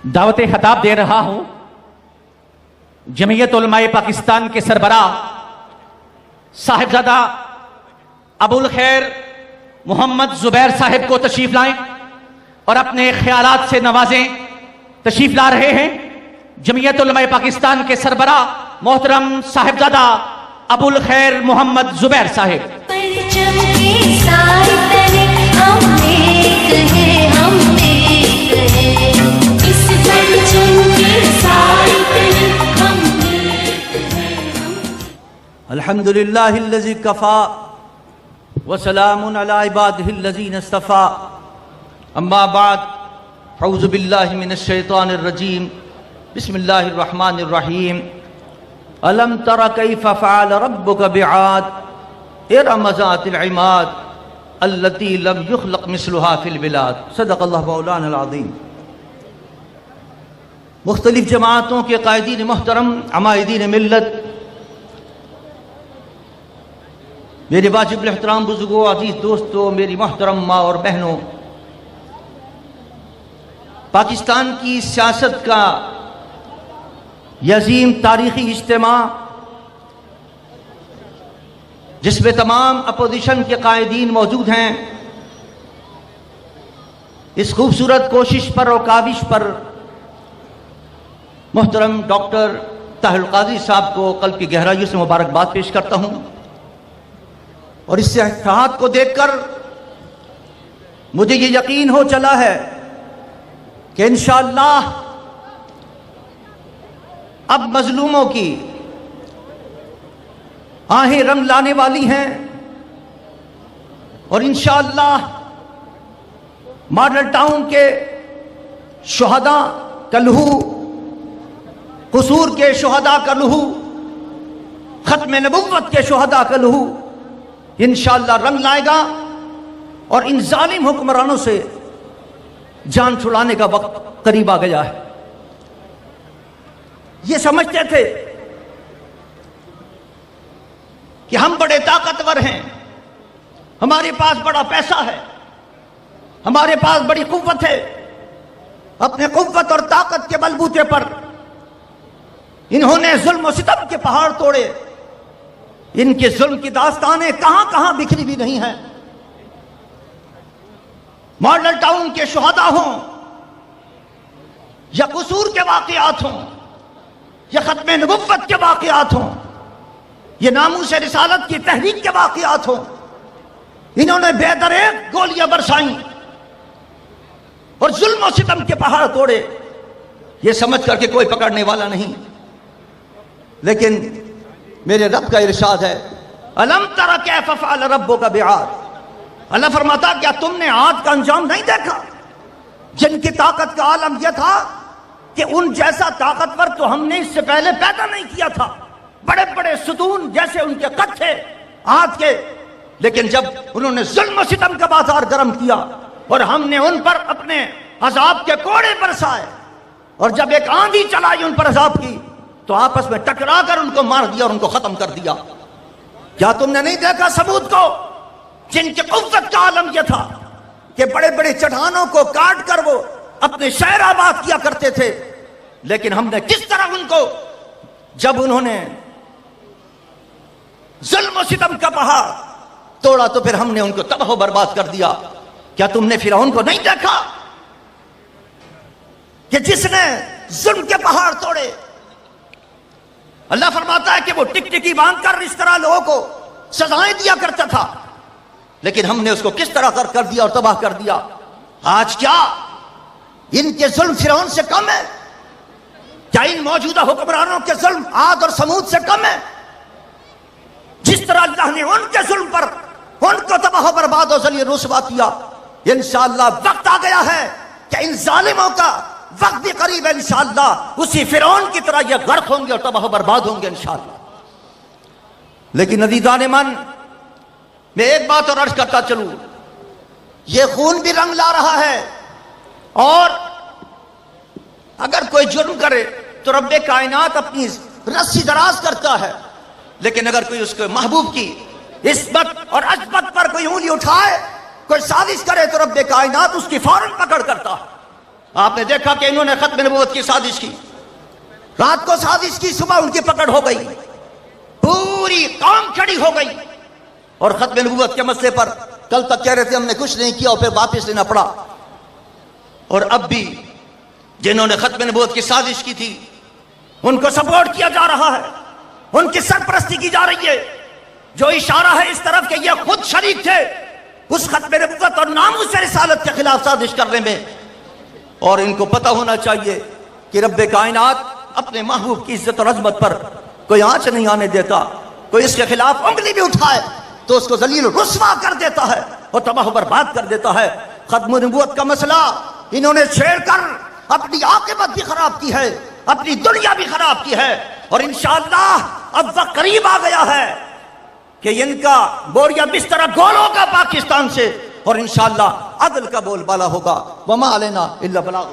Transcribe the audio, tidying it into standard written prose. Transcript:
दावत खताब दे रहा हूं जमीयत उलमाए पाकिस्तान के सरबराह साहिबजादा अबुल खैर मोहम्मद जुबैर साहिब को तशरीफ लाएं और अपने ख्यालात से नवाजें। तशरीफ ला रहे हैं जमीयत उलमाए पाकिस्तान के सरबराह मोहतरम साहिबजादा अबुल खैर मोहम्मद जुबैर साहिब। अल्हम्दुलिल्लाहिल्लज़ी कफ़ा व सलामुन अला इबादिहिल्लज़ीना इस्तफ़ा अम्मा बाद अऊज़ु बिल्लाहि मिनश शैतानिर रजीम बिस्मिल्लाहिर रहमानिर रहीम अलम तरा कैफ़ फ़अल रब्बुका बिआद इरम ज़ातिल इमाद अल्लती लम युख़लक़ मिस्लुहा फ़िल बिलाद। सदक़ल्लाहु मौलाना अल-अज़ीम। मुख्तलिफ जमातों के कायदीन मोहतरम, अमायदीन मिल्लत, मेरे वाजिब एहतराम बुजुर्गों, अजीज दोस्तों, मेरी मोहतरम माँ और बहनों, पाकिस्तान की सियासत का यजीम तारीखी इज्तिमा जिसमें तमाम अपोजिशन के कायदीन मौजूद हैं, इस खूबसूरत कोशिश पर और काविश पर मोहतरम डॉक्टर ताहिरुल कादरी साहब को कल्ब की गहराइयों से मुबारकबाद पेश करता हूँ। और इस इत्तेहाद को देखकर मुझे ये यकीन हो चला है कि इंशाअल्लाह अब मजलूमों की आहें रंग लाने वाली हैं और इंशाअल्लाह मॉडल टाउन के शुहदा का लहू, कसूर के शुहदा का लहू, खत्म नबुव्वत के शुहदा का लहू इंशाअल्लाह रंग लाएगा और इन जालिम हुक्मरानों से जान छुड़ाने का वक्त करीब आ गया है। ये समझते थे कि हम बड़े ताकतवर हैं, हमारे पास बड़ा पैसा है, हमारे पास बड़ी कुव्वत है। अपने कुव्वत और ताकत के बलबूते पर इन्होंने जुल्म और सितम के पहाड़ तोड़े। इनके जुल्म की दास्तानें कहां कहां बिखरी भी नहीं है। मॉडल टाउन के शुहदा हों या कसूर के वाक़यात हों या खत्म नबुव्वत के वाक़यात हों या नामूस रिसालत की तहरीक के वाक़यात हों, इन्होंने बेदरेक गोलियां बरसाई और जुल्म और सितम के पहाड़ तोड़े, ये समझ करके कोई पकड़ने वाला नहीं। लेकिन मेरे रब का इरशाद है, अलम तरा कैफ़ फ़अल रब्बुका बिआद। अल्लाह फरमाता, क्या तुमने आद का अंजाम नहीं देखा, जिनकी ताकत का आलम यह था कि उन जैसा ताकतवर तो हमने इससे पहले पैदा नहीं किया था। बड़े बड़े सुतून जैसे उनके कद थे आद के, लेकिन जब उन्होंने जुल्म और सितम का बाजार गर्म किया और हमने उन पर अपने अजाब के कोड़े बरसाए और जब एक आंधी चलाई उन पर अजाब की तो आपस में टकरा कर उनको मार दिया और उनको खत्म कर दिया। क्या तुमने नहीं देखा समूद को, जिनके कुव्वत का आलम यह था कि बड़े बड़े चट्टानों को काट कर वो अपने शहर आबाद किया करते थे, लेकिन हमने किस तरह उनको, जब उन्होंने जुल्म और सितम का पहाड़ तोड़ा तो फिर हमने उनको तबाह बर्बाद कर दिया। क्या तुमने फिरौन को नहीं देखा कि जिसने जुल्म के पहाड़ तोड़े? अल्लाह फरमाता है कि वो टिकटिकी बांध कर इस तरह लोगों को सजाएं दिया करता था, लेकिन हमने उसको किस तरह कर दिया और तबाह कर दिया। आज क्या इनके जुल्म फिरौन से कम है? क्या इन मौजूदा हुक्मरानों के जुल्म आद और समूद से कम है? जिस तरह अल्लाह ने उनके जुल्म पर उनको तबाह बर्बाद और जलिल रुसवा किया, इंशाअल्लाह वक्त आ गया है कि इन जालिमों का वक्त भी करीब है। इंशाअल्लाह उसी फिरौन की तरह ये गर्क होंगे और तबाह बर्बाद होंगे इंशाअल्लाह। लेकिन अज़ीज़ान मन, मैं एक बात और अर्ज करता चलूं, ये खून भी रंग ला रहा है और अगर कोई जुर्म करे तो रब्बे कायनात अपनी रस्सी दराज करता है, लेकिन अगर कोई उसके महबूब की इस्मत और अजमत पर कोई उंगली उठाए, कोई साजिश करे तो रब्बे कायनात उसकी फौरन पकड़ करता है। آپ نے دیکھا کہ انہوں نے ختم نبوت کی سازش کی، رات کو سازش کی، صبح ان کی پکڑ ہو گئی، پوری قوم کھڑی ہو گئی، اور ختم نبوت کے مسئلے پر کل تک کہہ رہے تھے ہم نے کچھ نہیں کیا اور پھر واپس لینا پڑا، اور اب بھی جنہوں نے ختم نبوت کی سازش کی تھی ان کو سپورٹ کیا جا رہا ہے، ان کی سرپرستی کی جا رہی ہے، جو اشارہ ہے اس طرف کہ یہ خود شریک تھے اس ختم نبوت اور ناموس رسالت کے خلاف سازش کرنے میں، اور ان کو پتہ ہونا چاہیے کہ رب کائنات اپنے محبوب کی عزت اور عظمت پر کوئی آنچ نہیں آنے دیتا، کوئی اس کے خلاف انگلی بھی اٹھائے تو اس کو ذلیل و رسوا کر دیتا ہے اور تباہ و برباد کر دیتا ہے۔ ختم نبوت کا مسئلہ انہوں نے چھیڑ کر اپنی عاقبت بھی خراب کی ہے، اپنی دنیا بھی خراب کی ہے، اور انشاءاللہ اب وقت قریب آ گیا ہے کہ ان کا بوریا بستر گول ہوگا پاکستان سے، اور انشاءاللہ عدل کا بول بالا ہوگا۔ وما علینا الا البلاغ۔